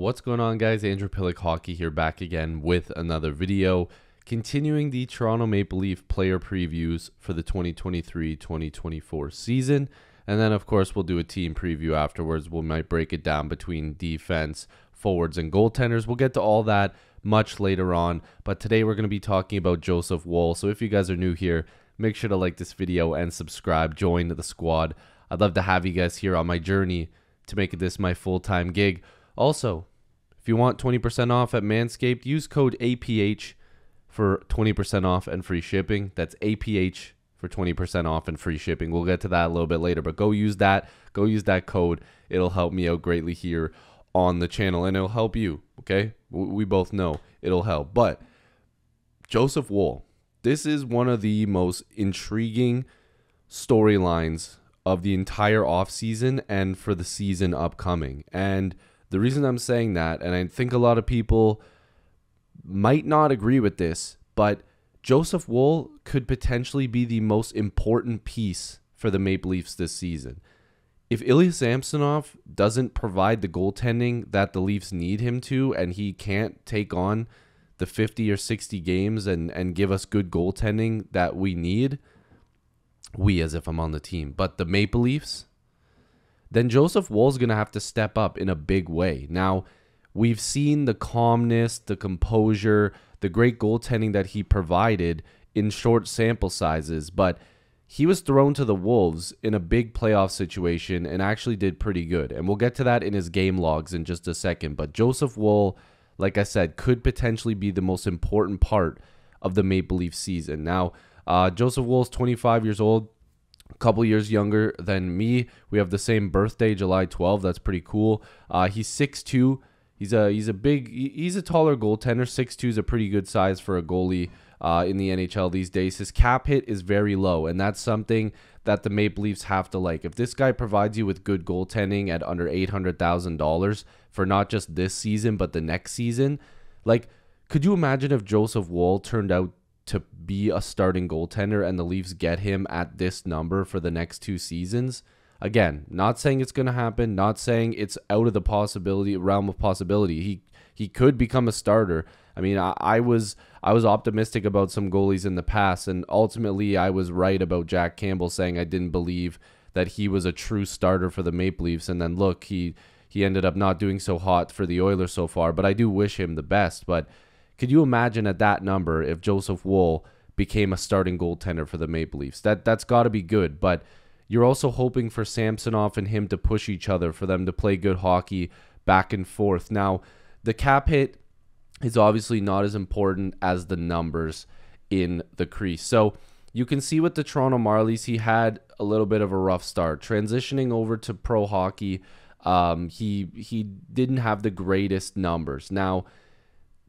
What's going on, guys? Andrew Piluk Hockey here, back again with another video, continuing the Toronto Maple Leaf player previews for the 2023-2024 season. And then, of course, we'll do a team preview afterwards. We might break it down between defense, forwards, and goaltenders. We'll get to all that much later on. But today we're going to be talking about Joseph Woll. So if you guys are new here, make sure to like this video and subscribe. Join the squad. I'd love to have you guys here on my journey to make this my full-time gig. Also, if you want 20% off at Manscaped, use code APH for 20% off and free shipping. That's APH for 20% off and free shipping. We'll get to that a little bit later, but go use that. Go use that code. It'll help me out greatly here on the channel, and it'll help you, okay? We both know it'll help. But Joseph Woll, this is one of the most intriguing storylines of the entire offseason and for the season upcoming. And the reason I'm saying that, and I think a lot of people might not agree with this, but Joseph Woll could potentially be the most important piece for the Maple Leafs this season. If Ilya Samsonov doesn't provide the goaltending that the Leafs need him to, and he can't take on the 50 or 60 games and give us good goaltending that we need, we as if I'm on the team, but the Maple Leafs, then Joseph Woll's going to have to step up in a big way. Now, we've seen the calmness, the composure, the great goaltending that he provided in short sample sizes, but he was thrown to the Wolves in a big playoff situation and actually did pretty good. And we'll get to that in his game logs in just a second. But Joseph Woll, like I said, could potentially be the most important part of the Maple Leaf season. Now, Joseph Woll's 25 years old, a couple years younger than me. We have the same birthday, July 12th. That's pretty cool. He's 6'2". He's a taller goaltender. 6'2" is a pretty good size for a goalie in the NHL these days. His cap hit is very low, and that's something that the Maple Leafs have to like. If this guy provides you with good goaltending at under $800,000 for not just this season but the next season, like, could you imagine if Joseph Woll turned out to be a starting goaltender and the Leafs get him at this number for the next 2 seasons? Again, not saying it's going to happen, not saying it's out of the realm of possibility. He could become a starter. I mean, I was optimistic about some goalies in the past, and ultimately I was right about Jack Campbell, saying I didn't believe that he was a true starter for the Maple Leafs. And then look, he ended up not doing so hot for the Oilers so far, but I do wish him the best. But could you imagine at that number if Joseph Woll became a starting goaltender for the Maple Leafs? That's got to be good, but you're also hoping for Samsonov and him to push each other, for them to play good hockey back and forth. Now, the cap hit is obviously not as important as the numbers in the crease. So you can see with the Toronto Marlies, he had a little bit of a rough start. Transitioning over to pro hockey, he didn't have the greatest numbers. Now,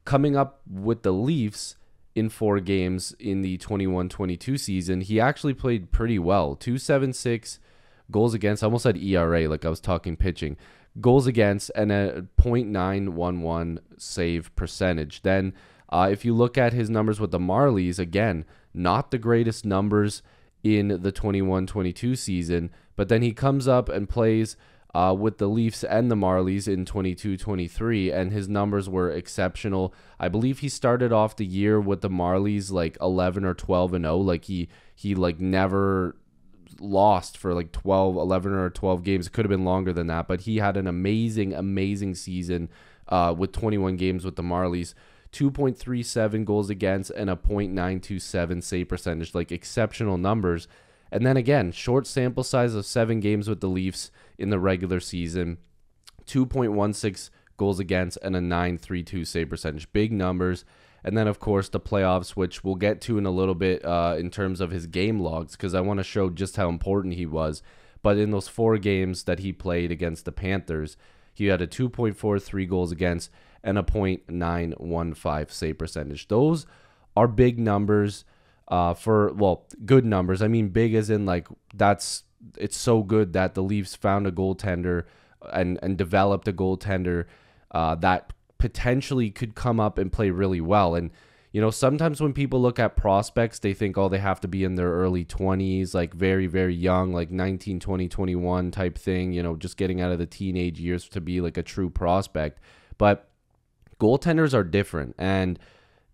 coming up with the Leafs in 4 games in the 21-22 season, he actually played pretty well. 2.76 goals against. I almost said ERA, like I was talking pitching. Goals against and a .911 save percentage. Then if you look at his numbers with the Marlies, again, not the greatest numbers in the 21-22 season, but then he comes up and plays with the Leafs and the Marlies in 22-23, and his numbers were exceptional. I believe he started off the year with the Marlies like 11 or 12-0. Like he like never lost for like 11 or 12 games. It could have been longer than that, but he had an amazing season with 21 games with the Marlies. 2.37 goals against and a .927 save percentage, like exceptional numbers. And then again, short sample size of 7 games with the Leafs in the regular season, 2.16 goals against and a .932 save percentage. Big numbers. And then, of course, the playoffs, which we'll get to in a little bit in terms of his game logs, because I want to show just how important he was. But in those 4 games that he played against the Panthers, he had a 2.43 goals against and a .915 save percentage. Those are big numbers. Good numbers. I mean, big as in like it's so good that the Leafs found a goaltender and developed a goaltender that potentially could come up and play really well. And you know, sometimes when people look at prospects, they think, oh, they have to be in their early 20s, like very, very young, like 19, 20, 21 type thing, you know, just getting out of the teenage years to be like a true prospect. But goaltenders are different, and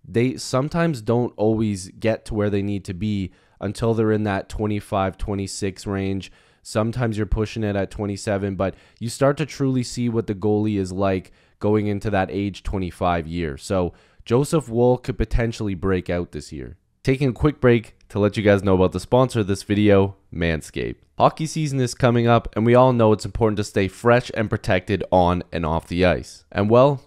they sometimes don't always get to where they need to be until they're in that 25, 26 range. Sometimes you're pushing it at 27, but you start to truly see what the goalie is like going into that age 25 year. So Joseph Woll could potentially break out this year. Taking a quick break to let you guys know about the sponsor of this video, Manscaped. Hockey season is coming up, and we all know it's important to stay fresh and protected on and off the ice. And well,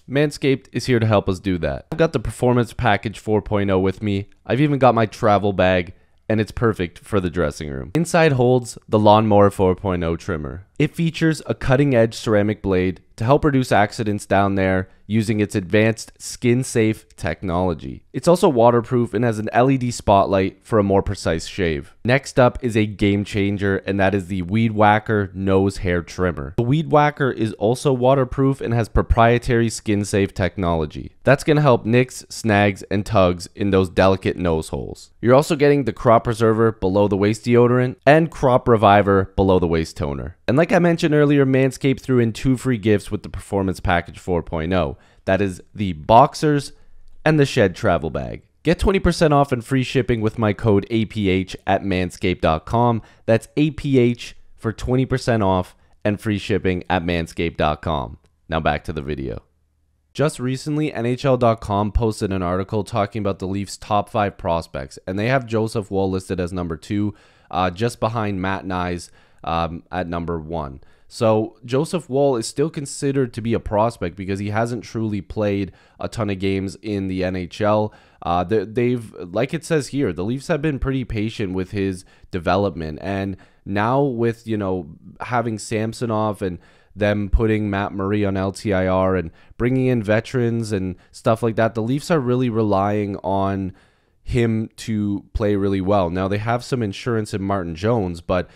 Manscaped is here to help us do that. I've got the Performance Package 4.0 with me. I've even got my travel bag, and it's perfect for the dressing room. Inside holds the Lawnmower 4.0 trimmer. It features a cutting-edge ceramic blade to help reduce accidents down there using its advanced skin-safe technology. It's also waterproof and has an LED spotlight for a more precise shave. Next up is a game changer, and that is the Weed Whacker Nose Hair Trimmer. The Weed Whacker is also waterproof and has proprietary skin-safe technology. That's going to help nicks, snags, and tugs in those delicate nose holes. You're also getting the Crop Preserver below the waist deodorant and Crop Reviver below the waist toner. And like I mentioned earlier, Manscaped threw in 2 free gifts with the Performance Package 4.0. That is the Boxers and the Shed Travel Bag. Get 20% off and free shipping with my code APH at manscaped.com. That's APH for 20% off and free shipping at manscaped.com. Now back to the video. Just recently, NHL.com posted an article talking about the Leafs' top 5 prospects, and they have Joseph Woll listed as number 2, just behind Matt Nyes at number 1. So Joseph Woll is still considered to be a prospect because he hasn't truly played a ton of games in the NHL. They've, like it says here, the Leafs have been pretty patient with his development, and now with, you know, having Samsonov and them putting Matt Murray on LTIR and bringing in veterans and stuff like that, the Leafs are really relying on him to play really well. Now they have some insurance in Martin Jones, but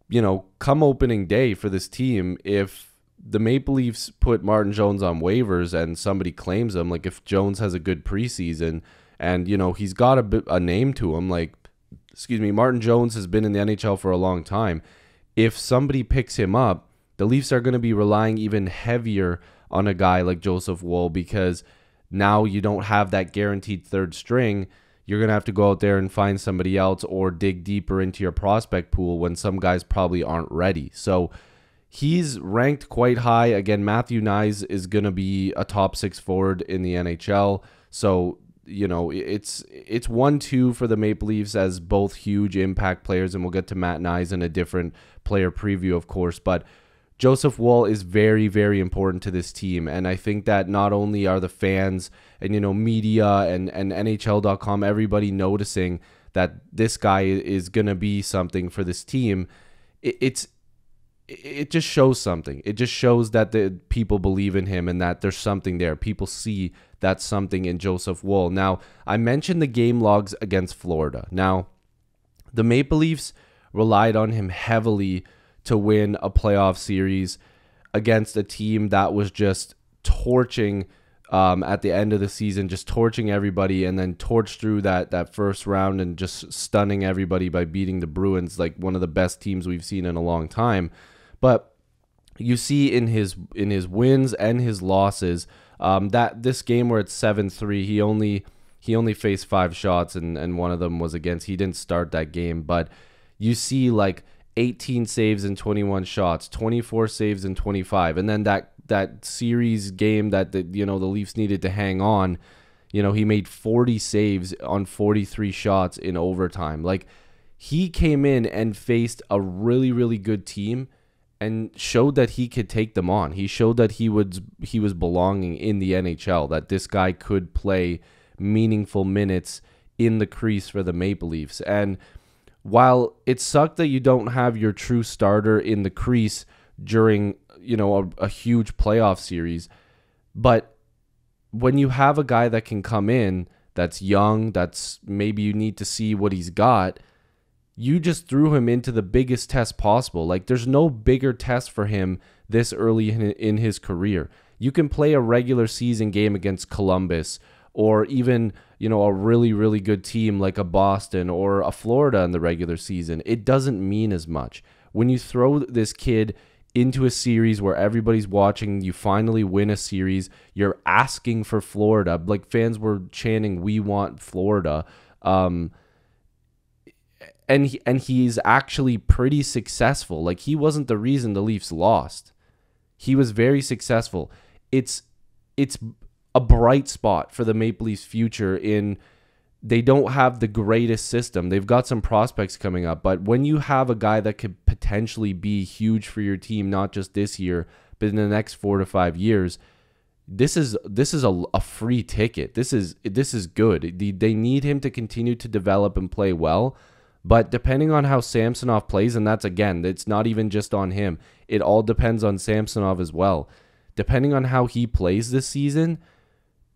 you know, come opening day for this team, if the Maple Leafs put Martin Jones on waivers and somebody claims him, like if Jones has a good preseason and, you know, he's got a name to him, like, excuse me, Martin Jones has been in the NHL for a long time. If somebody picks him up, the Leafs are going to be relying even heavier on a guy like Joseph Woll because now you don't have that guaranteed third string. You're going to have to go out there and find somebody else or dig deeper into your prospect pool when some guys probably aren't ready. So he's ranked quite high. Again, Matthew Nyes is going to be a top 6 forward in the NHL. So, you know, it's 1-2 for the Maple Leafs as both huge impact players, and we'll get to Matt Nyes in a different player preview, of course. But Joseph Woll is very, very important to this team, and I think that not only are the fans and, you know, media and NHL.com, everybody noticing that this guy is going to be something for this team, it just shows something. It just shows that the people believe in him and that there's something there. People see that something in Joseph Woll. Now, I mentioned the game logs against Florida. Now, the Maple Leafs relied on him heavily to win a playoff series against a team that was just torching at the end of the season, just torching everybody, and then torched through that first round and just stunning everybody by beating the Bruins, like one of the best teams we've seen in a long time. But you see in his wins and his losses that this game where it's 7-3, he only faced 5 shots and one of them was against. He didn't start that game, but you see like 18 saves and 21 shots, 24 saves and 25. And then that series game that the Leafs needed to hang on, you know, he made 40 saves on 43 shots in overtime. Like, he came in and faced a really, really good team and showed that he could take them on. He showed that he was belonging in the NHL, that this guy could play meaningful minutes in the crease for the Maple Leafs. And while it sucked that you don't have your true starter in the crease during, you know, a huge playoff series, but when you have a guy that can come in, that's young, that's maybe you need to see what he's got, you just threw him into the biggest test possible. Like, there's no bigger test for him this early in his career. You can play a regular season game against Columbus, or even, you know, a really, really good team like a Boston or a Florida in the regular season. It doesn't mean as much. When you throw this kid into a series where everybody's watching, you finally win a series, you're asking for Florida. Like, fans were chanting, "We want Florida." And he's actually pretty successful. Like, he wasn't the reason the Leafs lost. He was very successful. It's a bright spot for the Maple Leafs' future. They don't have the greatest system. They've got some prospects coming up, but when you have a guy that could potentially be huge for your team, not just this year, but in the next 4 to 5 years, this is a free ticket. This is good. They need him to continue to develop and play well. But depending on how Samsonov plays, and that's, again, it's not even just on him. It all depends on Samsonov as well. Depending on how he plays this season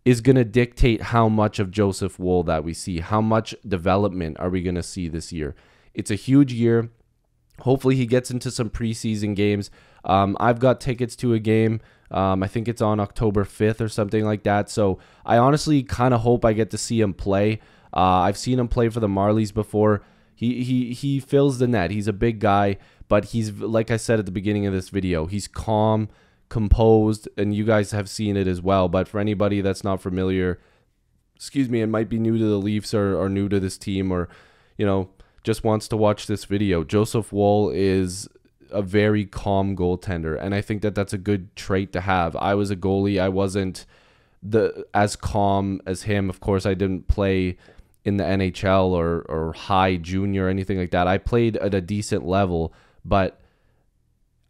is going to dictate how much of Joseph Woll that we see. How much development are we going to see this year? It's a huge year. Hopefully he gets into some preseason games. I've got tickets to a game. I think it's on October 5th or something like that. So I honestly kind of hope I get to see him play. I've seen him play for the Marlies before. He fills the net. He's a big guy, but he's, like I said at the beginning of this video, he's calm, composed, and you guys have seen it as well. But for anybody that's not familiar, and might be new to the Leafs or new to this team, or, just wants to watch this video, Joseph Woll is a very calm goaltender, and I think that that's a good trait to have. I was a goalie. I wasn't as calm as him. Of course, I didn't play in the NHL or high junior or anything like that. I played at a decent level, but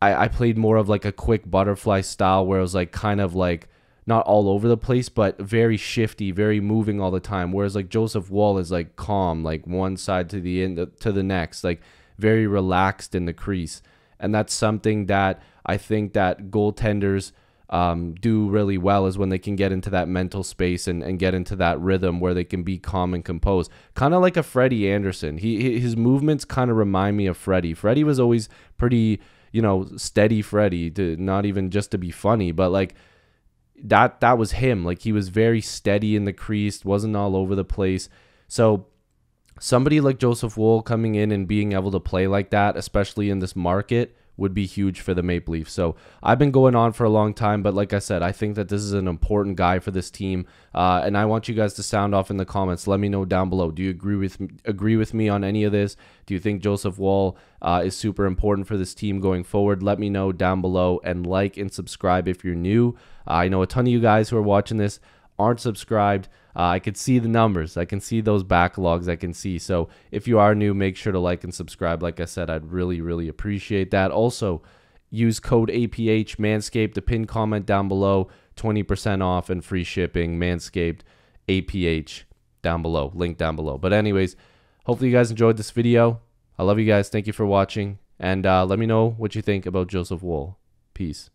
I played more of like a quick butterfly style where it was like kind of like not all over the place, but very shifty, very moving all the time. Whereas like Joseph Woll is like calm, like one side to the next, like very relaxed in the crease. And that's something that I think that goaltenders do really well, is when they can get into that mental space and get into that rhythm where they can be calm and composed. Kind of like a Freddie Anderson. His movements kind of remind me of Freddie. Freddie was always pretty, steady Freddie, not even just to be funny, but like that was him. Like, he was very steady in the crease, wasn't all over the place. So somebody like Joseph Woll coming in and being able to play like that, especially in this market, would be huge for the Maple Leafs. So I've been going on for a long time, but like I said, I think that this is an important guy for this team, and I want you guys to sound off in the comments. Let me know down below. Do you agree with me on any of this? Do you think Joseph Woll is super important for this team going forward? Let me know down below, and like and subscribe if you're new. I know a ton of you guys who are watching this aren't subscribed. I can see the numbers. I can see those backlogs. I can see. So if you are new, make sure to like and subscribe. Like I said, I'd really, really appreciate that. Also, use code APH Manscaped. The pinned comment down below, 20% off and free shipping. Manscaped APH down below. Link down below. But anyways, hopefully you guys enjoyed this video. I love you guys. Thank you for watching. And let me know what you think about Joseph Woll. Peace.